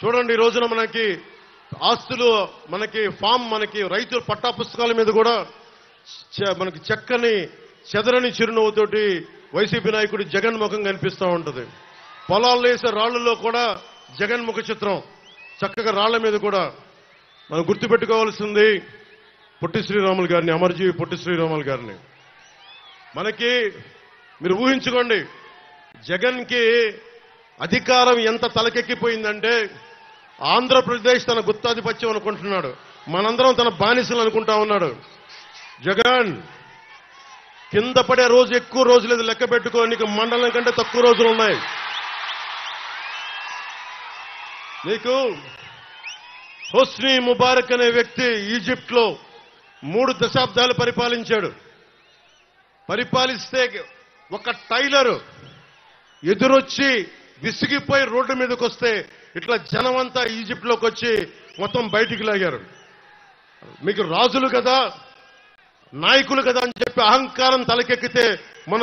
చూడండి, ఈ రోజున మనకి ఆస్తులు, మనకి ఫామ్, మనకి రైతుల పట్టా పుస్తకాల మీద కూడా మనకి చక్కని చెదరని చిరునవ్వుతోటి వైసీపీ నాయకుడు జగన్ ముఖం కనిపిస్తూ ఉంటుంది. పొలాల్లో వేసే రాళ్లలో కూడా జగన్ ముఖ చిత్రం చక్కగా రాళ్ల మీద కూడా. మనం గుర్తుపెట్టుకోవాల్సింది పొట్టి శ్రీరాములు గారిని, అమరజీవి పొట్టి శ్రీరాములు గారిని. మనకి మీరు ఊహించుకోండి, జగన్కి అధికారం ఎంత తలకెక్కిపోయిందంటే ఆంధ్రప్రదేశ్ తన గుత్తాధిపత్యం అనుకుంటున్నాడు, మనందరం తన బానిసలు అనుకుంటా ఉన్నాడు. జగన్ కింద పడే రోజు ఎక్కువ రోజులేదు, లెక్క పెట్టుకో, నీకు మండలం కంటే తక్కువ రోజులు ఉన్నాయి. నీకు హోస్ని ముబారక్ అనే వ్యక్తి ఈజిప్ట్ లో 3 దశాబ్దాలు పరిపాలించాడు. పరిపాలిస్తే ఒక టైలర్ ఎదురొచ్చి విసిగిపోయి రోడ్డు మీదకి వస్తే ఇట్లా జనమంతా ఈజిప్ట్ లోకి వచ్చి మొత్తం బయటికి లాగారు. మీకు రాజులు కదా, నాయకులు కదా అని చెప్పి అహంకారం తలకెక్కితే మన